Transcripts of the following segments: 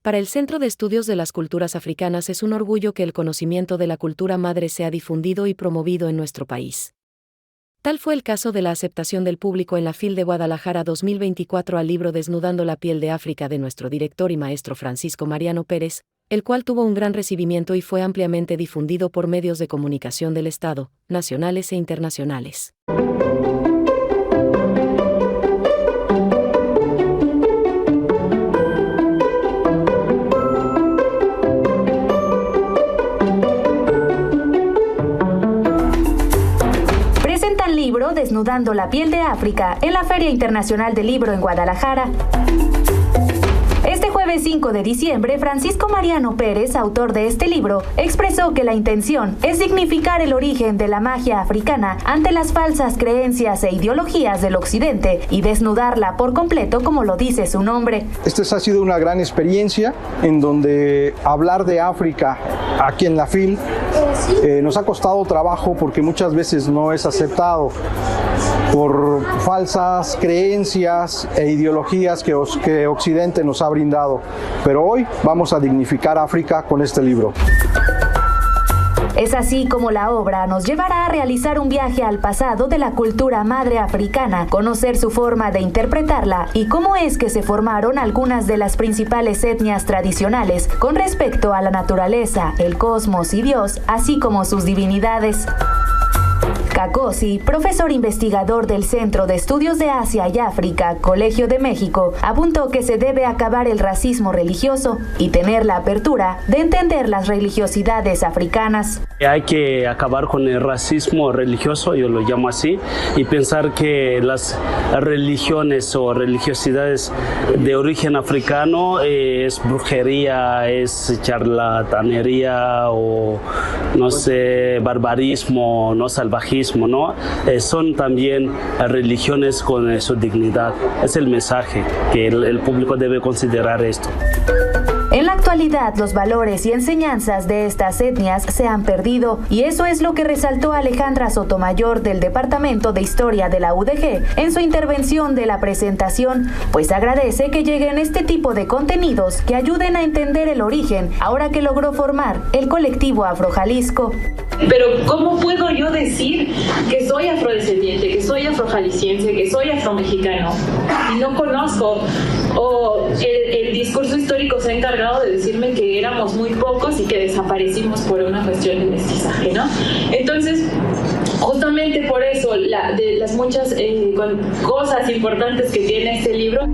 Para el Centro de Estudios de las Culturas Africanas es un orgullo que el conocimiento de la cultura madre sea difundido y promovido en nuestro país. Tal fue el caso de la aceptación del público en la FIL de Guadalajara 2024 al libro Desnudando la piel de África de nuestro director y maestro Francisco Mariano Pérez, el cual tuvo un gran recibimiento y fue ampliamente difundido por medios de comunicación del Estado, nacionales e internacionales. Libro Desnudando la piel de África en la Feria Internacional del Libro en Guadalajara. Este jueves 5 de diciembre, Francisco Mariano Pérez, autor de este libro, expresó que la intención es dignificar el origen de la magia africana ante las falsas creencias e ideologías del occidente y desnudarla por completo, como lo dice su nombre. Esta ha sido una gran experiencia en donde hablar de África aquí en la FIL nos ha costado trabajo porque muchas veces no es aceptado por falsas creencias e ideologías que Occidente nos ha brindado. Pero hoy vamos a dignificar África con este libro. Es así como la obra nos llevará a realizar un viaje al pasado de la cultura madre africana, conocer su forma de interpretarla y cómo es que se formaron algunas de las principales etnias tradicionales con respecto a la naturaleza, el cosmos y Dios, así como sus divinidades. Kakosi, profesor investigador del Centro de Estudios de Asia y África, Colegio de México, apuntó que se debe acabar el racismo religioso y tener la apertura de entender las religiosidades africanas. Hay que acabar con el racismo religioso, yo lo llamo así, y pensar que las religiones o religiosidades de origen africano es brujería, es charlatanería o no sé, barbarismo, no salvajismo. ¿No? Son también religiones con su dignidad. Es el mensaje que el público debe considerar esto. En la actualidad, los valores y enseñanzas de estas etnias se han perdido y eso es lo que resaltó Alejandra Sotomayor del Departamento de Historia de la UDG en su intervención de la presentación, pues agradece que lleguen este tipo de contenidos que ayuden a entender el origen ahora que logró formar el colectivo Afro Jalisco. Pero ¿cómo puedo yo decir que soy afrodescendiente, que soy afrojalisciense, que soy afromexicano si no conozco o el discurso histórico se ha encargado de decirme que éramos muy pocos y que desaparecimos por una cuestión de mestizaje, ¿no? Entonces, justamente por eso, de las muchas cosas importantes que tiene este libro.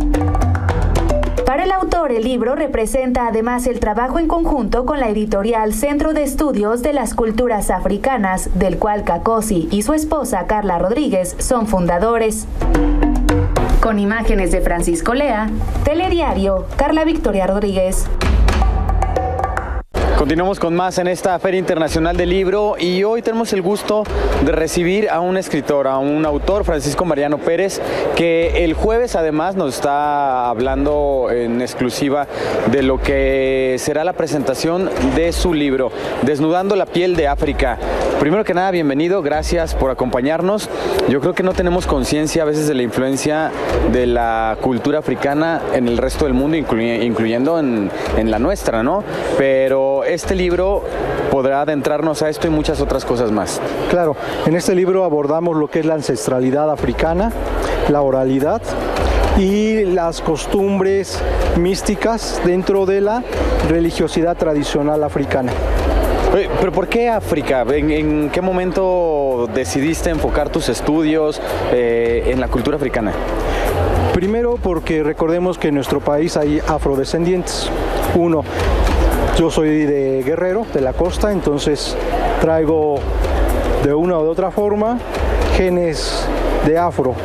Para el autor, el libro representa además el trabajo en conjunto con la editorial Centro de Estudios de las Culturas Africanas, del cual Kakosi y su esposa Carla Rodríguez son fundadores. Con imágenes de Francisco Lea, Telediario, Carla Victoria Rodríguez. Continuamos con más en esta Feria Internacional del Libro y hoy tenemos el gusto de recibir a un escritor, a un autor, Francisco Mariano Pérez, que el jueves además nos está hablando en exclusiva de lo que será la presentación de su libro, Desnudando la piel de África. Primero que nada, bienvenido, gracias por acompañarnos. Yo creo que no tenemos conciencia a veces de la influencia de la cultura africana en el resto del mundo, incluyendo en la nuestra, ¿no? Pero este libro podrá adentrarnos a esto y muchas otras cosas más. Claro, en este libro abordamos lo que es la ancestralidad africana, la oralidad y las costumbres místicas dentro de la religiosidad tradicional africana. ¿Pero por qué África? ¿En qué momento decidiste enfocar tus estudios en la cultura africana? Primero porque recordemos que en nuestro país hay afrodescendientes. Yo soy de Guerrero, de la costa, entonces traigo de una u otra forma genes de afro.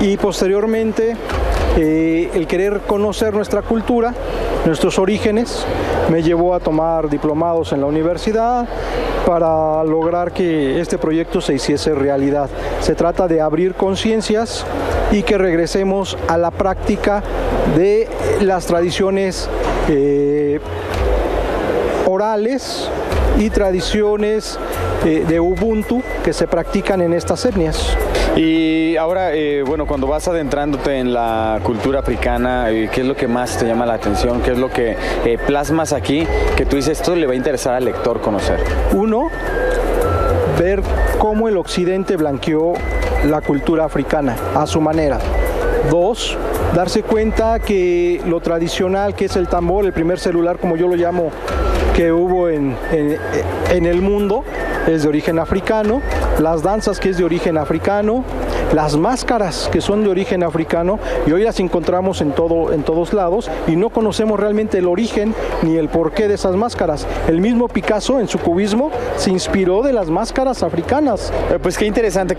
Y posteriormente el querer conocer nuestra cultura, nuestros orígenes, me llevó a tomar diplomados en la universidad para lograr que este proyecto se hiciese realidad. Se trata de abrir conciencias y que regresemos a la práctica de las tradiciones orales y tradiciones de Ubuntu que se practican en estas etnias. Y ahora, bueno, cuando vas adentrándote en la cultura africana, ¿qué es lo que más te llama la atención? ¿Qué es lo que plasmas aquí que tú dices, esto le va a interesar al lector conocer? Uno, ver cómo el occidente blanqueó la cultura africana a su manera. Dos, darse cuenta que lo tradicional que es el tambor, el primer celular como yo lo llamo, que hubo en el mundo, es de origen africano, las danzas que es de origen africano, las máscaras que son de origen africano, y hoy las encontramos en todos lados y no conocemos realmente el origen ni el porqué de esas máscaras. El mismo Picasso en su cubismo se inspiró de las máscaras africanas. Pues qué interesante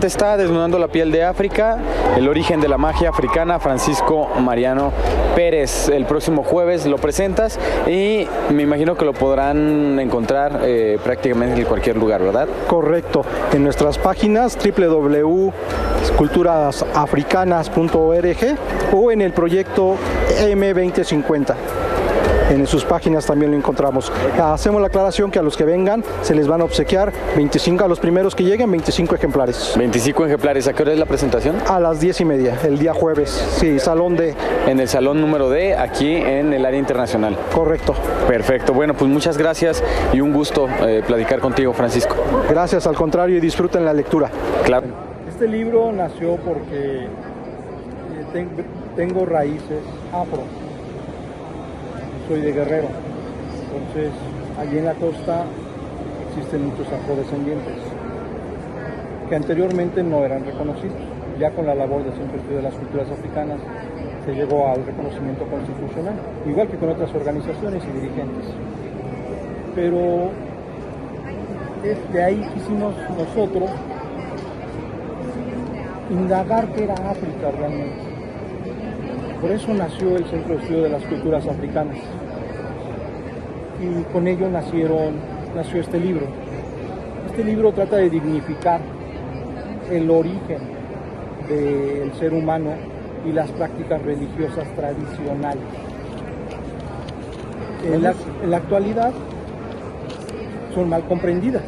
está Desnudando la piel de África, el origen de la magia africana, Francisco Mariano Pérez. El próximo jueves lo presentas y me imagino que lo podrán encontrar prácticamente en cualquier lugar, ¿verdad? Correcto, en nuestras páginas www.culturasafricanas.org o en el proyecto M2050. En sus páginas también lo encontramos. Hacemos la aclaración que a los que vengan se les van a obsequiar 25, a los primeros que lleguen 25 ejemplares. 25 ejemplares. ¿A qué hora es la presentación? A las 10:30, el día jueves. Sí, salón D. En el salón número D, aquí en el área internacional. Correcto. Perfecto. Bueno, pues muchas gracias y un gusto platicar contigo, Francisco. Gracias, al contrario, y disfruten la lectura. Claro. Este libro nació porque tengo raíces afro. Soy de Guerrero, entonces allí en la costa existen muchos afrodescendientes que anteriormente no eran reconocidos. Ya con la labor del Centro de Estudio de las Culturas Africanas se llegó al reconocimiento constitucional, igual que con otras organizaciones y dirigentes. Pero de ahí quisimos nosotros indagar qué era África realmente. Por eso nació el Centro de Estudio de las Culturas Africanas y con ello nació este libro. Este libro trata de dignificar el origen del ser humano y las prácticas religiosas tradicionales. En la actualidad son mal comprendidas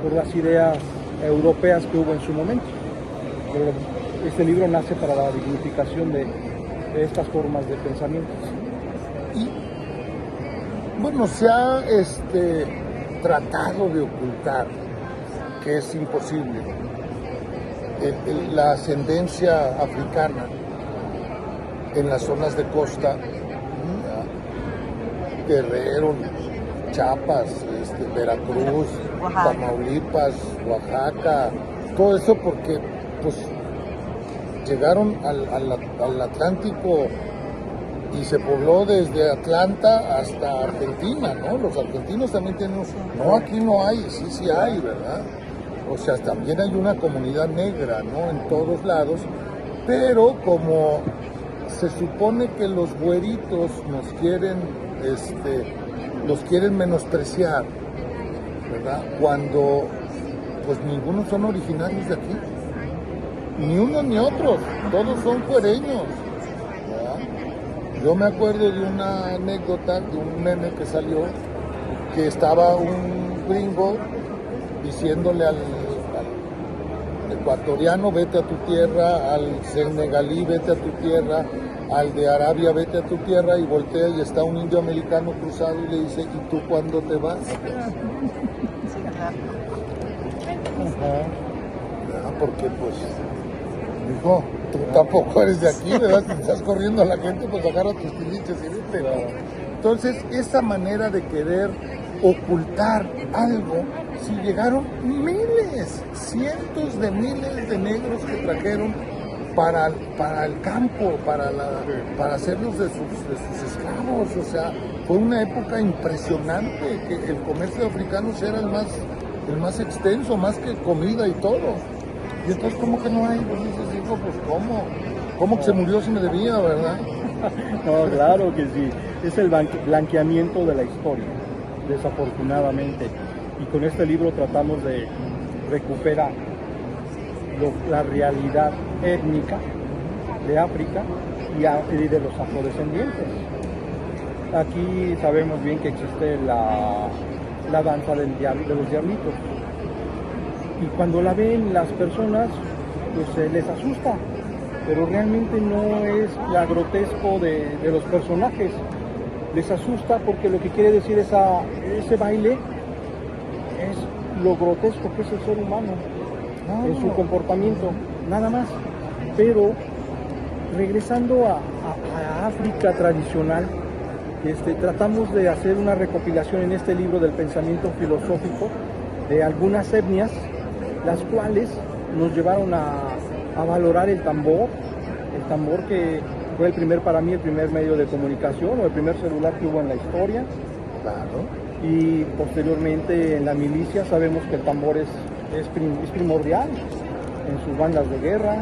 por las ideas europeas que hubo en su momento. Pero este libro nace para la dignificación de estas formas de pensamiento. Y bueno, se ha tratado de ocultar, que es imposible, la ascendencia africana en las zonas de costa, Guerrero, Chiapas, Veracruz, Tamaulipas, Oaxaca, todo eso porque pues llegaron al Atlántico y se pobló desde Atlanta hasta Argentina, ¿no? Los argentinos también tienen, no, aquí no hay, sí hay, ¿verdad? O sea, también hay una comunidad negra, ¿no? En todos lados, pero como se supone que los güeritos nos quieren, los quieren menospreciar, ¿verdad? Cuando, pues ninguno son originarios de aquí. Ni unos ni otros, todos son fuereños. Yo me acuerdo de una anécdota de un meme que salió, que estaba un gringo diciéndole al ecuatoriano vete a tu tierra, al senegalí vete a tu tierra, al de Arabia vete a tu tierra, y voltea y está un indio americano cruzado y le dice, ¿y tú cuándo te vas? Porque pues dijo, tú tampoco eres de aquí, ¿verdad? Si estás corriendo a la gente, pues agarra tus tiliches y vete. Entonces, esa manera de querer ocultar algo, si llegaron miles, cientos de miles de negros que trajeron para el campo, para hacerlos de sus esclavos, o sea, fue una época impresionante, que el comercio africano era el más extenso, más que comida y todo. Y entonces, ¿cómo que no hay? Pues dices, hijo, pues ¿cómo que se murió si me debía, verdad? No, claro que sí. Es el blanqueamiento de la historia, desafortunadamente. Y con este libro tratamos de recuperar la realidad étnica de África y de los afrodescendientes. Aquí sabemos bien que existe la danza de los diablitos. Y cuando la ven las personas, pues les asusta, pero realmente no es la grotesco de los personajes. Les asusta porque lo que quiere decir ese baile es lo grotesco que es el ser humano en su comportamiento, nada más. Pero regresando a África tradicional, tratamos de hacer una recopilación en este libro del pensamiento filosófico de algunas etnias, las cuales nos llevaron a valorar el tambor que fue para mí el primer medio de comunicación o el primer celular que hubo en la historia. Claro. Y posteriormente en la milicia sabemos que el tambor es primordial en sus bandas de guerra.